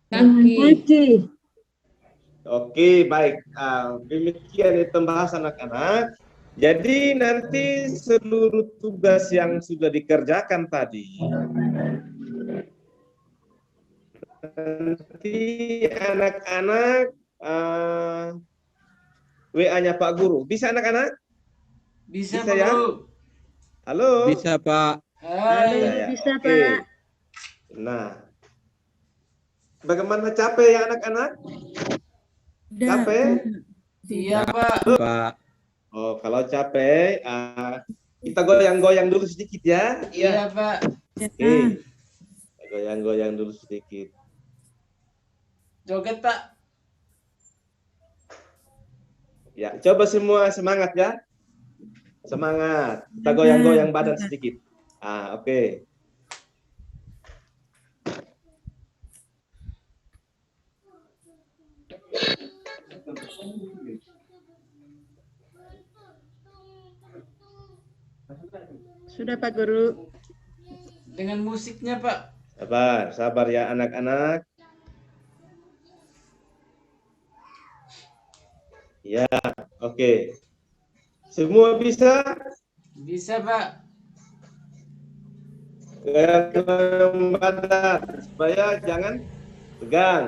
kaki. Kaki. Oke, baik. Demikian itu pembahasan anak-anak. Jadi nanti seluruh tugas yang sudah dikerjakan tadi, nanti anak-anak WA-nya Pak Guru. Bisa anak-anak? Bisa, Bisa Pak ya? Guru. Halo? Bisa, Pak. Hai. Bisa, ya? Bisa, Oke. Pak. Nah, bagaimana capek ya anak-anak? Udah. Capek? Iya, Pak. Pak. Oh, kalau capek, kita goyang-goyang dulu sedikit ya. Iya, Pak. Oke. Goyang-goyang dulu sedikit. Joget, Pak. Ya, coba semua semangat ya. Semangat. Kita goyang-goyang badan sedikit. Oke. Sudah Pak Guru. Dengan musiknya, Pak. Sabar, sabar ya anak-anak. Ya, oke. Semua bisa? Bisa, Pak. Goyang badan supaya jangan Pegang.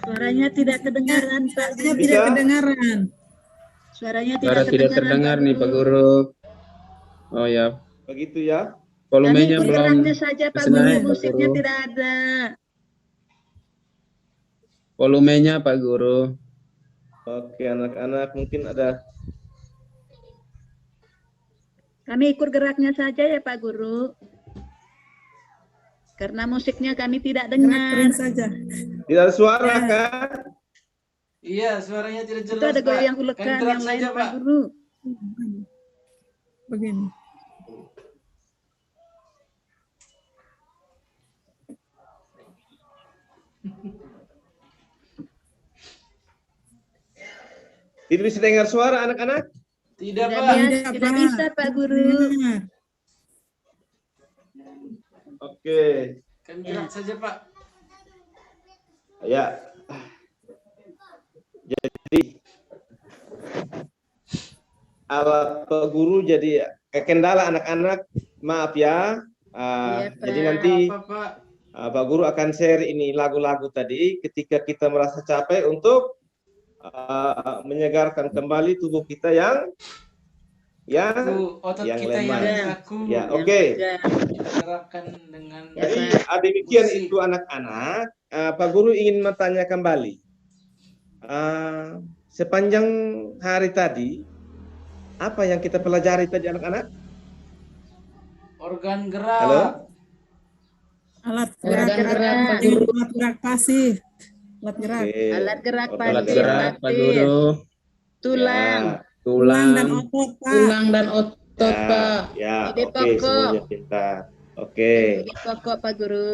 Suaranya tidak kedengaran, Pak. Suaranya Bisa? tidak kedengaran. Suaranya Suara tidak terdengar nih Pak Guru. Oh ya, Begitu ya. volumenya Kami belum geraknya saja Pak masih Guru, naik Pak musiknya Guru. tidak ada. Volumenya Pak Guru. Oke, anak-anak mungkin ada. Kami ikut geraknya saja ya Pak Guru. Karena musiknya kami tidak Gerak dengar. keren saja. Tidak ada suara Ya. kan? Iya, suaranya tidak Itu jelas, ada Pak. goyang Kan ulekan gerak yang lain saja, Pak Pak. Guru. Begini. Tidak bisa dengar suara anak-anak? Tidak, Tidak, Pak. tidak bisa Pak Guru. Benar. Oke. Kan gerak saja, Pak. Ya. Jadi alat Pak Guru jadi kendala anak-anak. Maaf ya. Iya, Pak. Jadi nanti Apa, Pak? Pak Guru akan share ini lagu-lagu tadi ketika kita merasa capek untuk menyegarkan kembali tubuh kita yang Otot yang kita lemah. yang kaku. Ya, Yang oke. tegar. Kita gerakkan dengan Ya, Jadi Pak. demikian Musik. itu anak-anak. Pak Guru ingin bertanya kembali. Sepanjang hari tadi, apa yang kita pelajari tadi anak-anak? organ gerak. Halo? Alat Organ gerak, gerak, Pak aktif, Guru. alat gerak pasif. Alat gerak. Oke. Alat gerak Organ Alat pasif, gerak Pak aktif. Guru. Tulang. Ya, Tulang dan Tulang. otot, Pak. Tulang dan otot, ya, Pak. ya, Ide oke, pokok. semuanya pintar. Oke, Ini pokok Pak Guru.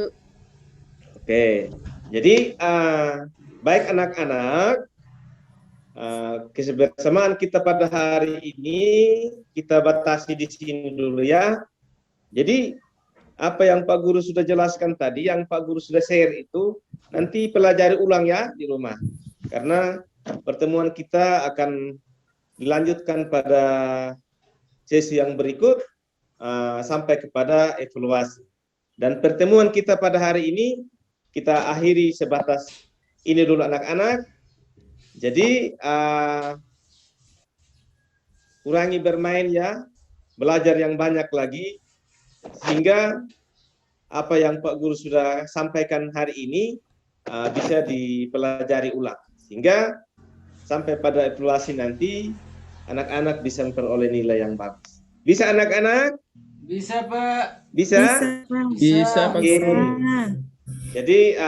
oke. Jadi baik anak-anak, kebersamaan kita pada hari ini kita batasi di sini dulu ya. Jadi apa yang Pak Guru sudah jelaskan tadi, yang Pak Guru sudah share itu nanti pelajari ulang ya di rumah. Karena pertemuan kita akan dilanjutkan pada sesi yang berikut sampai kepada evaluasi. Dan pertemuan kita pada hari ini kita akhiri sebatas ini dulu anak-anak. Jadi kurangi bermain ya, belajar yang banyak lagi sehingga apa yang Pak Guru sudah sampaikan hari ini bisa dipelajari ulang sehingga sampai pada evaluasi nanti anak-anak bisa memperoleh nilai yang bagus. Bisa anak-anak? Bisa, Pak. Bisa? Pak. Bisa Pak Oke. Guru. Nah, Jadi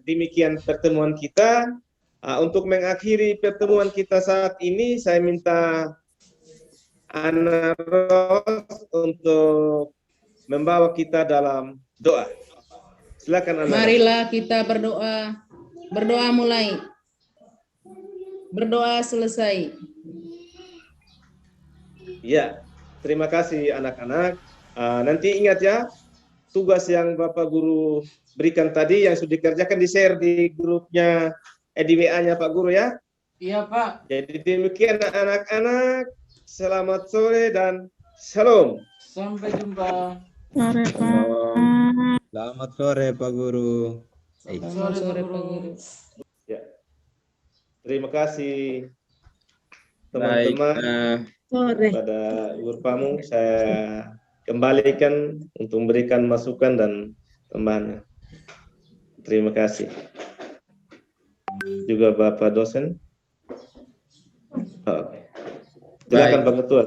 demikian pertemuan kita. Untuk mengakhiri pertemuan kita saat ini, saya minta Ana Ros untuk membawa kita dalam doa. Silakan Ana Ros. Marilah kita berdoa. Berdoa mulai. Berdoa selesai. Ya, terima kasih anak-anak. Nanti ingat ya, tugas yang Bapak Guru berikan tadi yang sudah dikerjakan di-share di grupnya, di WA-nya Pak Guru ya. Iya, Pak. Jadi demikian anak-anak, selamat sore dan shalom. Sampai jumpa. sore, Pak. Selamat sore Pak Guru. Selamat sore, Pak Guru. Ya. Terima kasih Baik. teman-teman. Sore. Pada Guru Pamung saya kembalikan untuk memberikan masukan dan tambahan. Terima kasih. Juga Bapak dosen. Oke. Silakan Baik. Pak Ketua.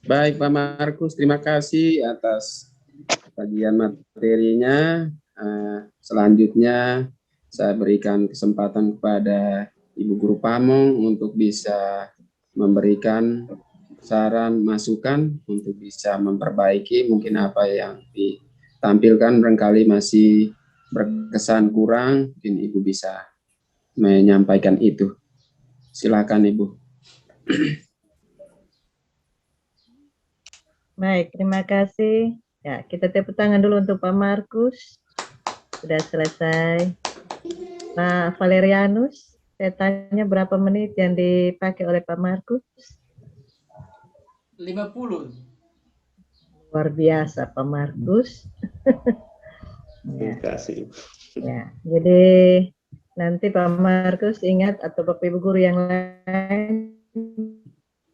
Baik Pak Markus, terima kasih atas bagian materinya. Selanjutnya saya berikan kesempatan kepada Ibu Guru Pamong untuk bisa memberikan saran masukan untuk bisa memperbaiki mungkin apa yang ditampilkan barangkali masih berkesan kurang, mungkin Ibu bisa menyampaikan itu. Silakan Ibu. Baik, terima kasih. Ya, kita tepuk tangan dulu untuk Pak Markus. Sudah selesai. Pak Valerianus, saya tanya berapa menit yang dipakai oleh Pak Markus? 50. Luar biasa Pak Markus. Terima kasih. Ya, jadi nanti Pak Markus ingat atau Bapak Ibu guru yang lain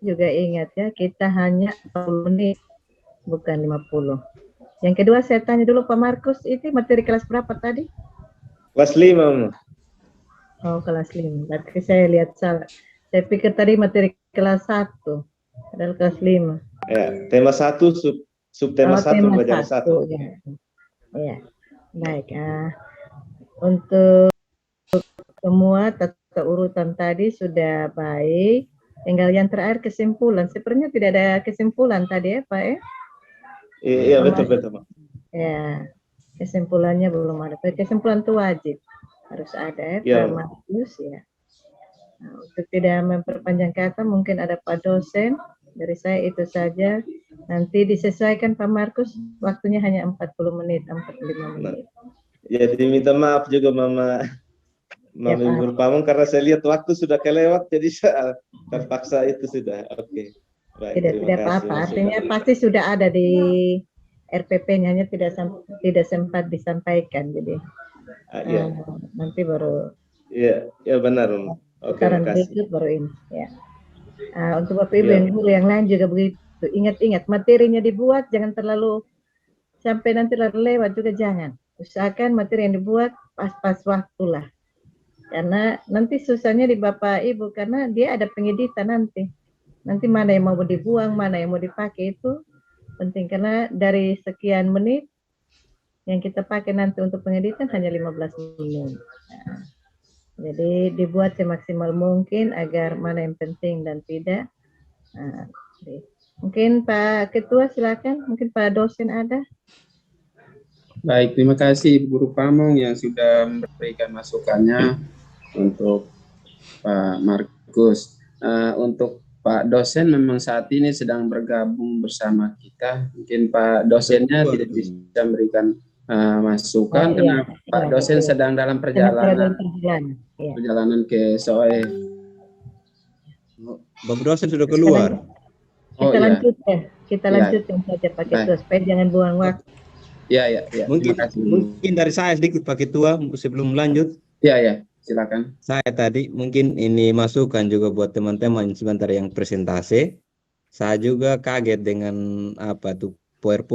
juga ingat ya, kita hanya 40 menit, bukan 50. Yang kedua saya tanya dulu Pak Markus, itu materi kelas berapa tadi? Kelas 5, Mama. Oh, kelas 5. Berarti saya lihat salah. Saya pikir tadi materi kelas 1, padahal kelas 5. Ya, tema 1, subtema 1, tema pelajaran 1. Ya. Ya. Baik. Untuk semua tata urutan tadi sudah baik. Tinggal yang terakhir kesimpulan. Sepertinya tidak ada kesimpulan tadi ya, Pak ya? Iya, betul, Mak. Ya, kesimpulannya belum ada. Kesimpulan itu wajib. Harus ada ya, Pak Markus ya. Nah, untuk tidak memperpanjang kata, mungkin ada Pak dosen. Dari saya itu saja. Nanti disesuaikan Pak Markus, waktunya hanya 40 menit, 45 menit. Jadi minta maaf juga Mama Ibu Pamong, karena saya lihat waktu sudah kelewat, jadi saya terpaksa itu sudah. Oke. Baik, tidak apa-apa, artinya pasti sudah ada di RPP-nya, hanya tidak sempat disampaikan, jadi nanti baru. Iya benar. Oke, terima kasih. Baru ini. Ya. Untuk Bapak Ibu yang guru yang lain juga begitu. Ingat-ingat materinya dibuat, jangan terlalu sampai nanti lewat juga jangan. Usahakan materi yang dibuat pas-pas waktulah. Karena nanti susahnya di Bapak Ibu, karena dia ada pengeditan nanti. Nanti mana yang mau dibuang, mana yang mau dipakai itu penting. Karena dari sekian menit yang kita pakai nanti untuk pengeditan hanya 15 menit. Nah, jadi dibuat semaksimal mungkin agar mana yang penting dan tidak. Nah, mungkin Pak Ketua silakan, mungkin Pak dosen ada. Baik, terima kasih Ibu Guru Pamong yang sudah memberikan masukannya untuk Pak Markus. Untuk Pak dosen memang saat ini sedang bergabung bersama kita. Mungkin Pak dosennya tidak bisa memberikan masukan karena Pak dosen sedang dalam perjalanan ke SOE. Bapak dosen sudah keluar. Kita lanjutkan saja Pak Ketua, supaya jangan buang waktu. Ya. Mungkin dari saya sedikit Pak Ketua sebelum lanjut. Ya, silakan. Saya tadi mungkin ini masukan juga buat teman-teman sebentar yang presentasi. Saya juga kaget dengan apa tuh PowerPoint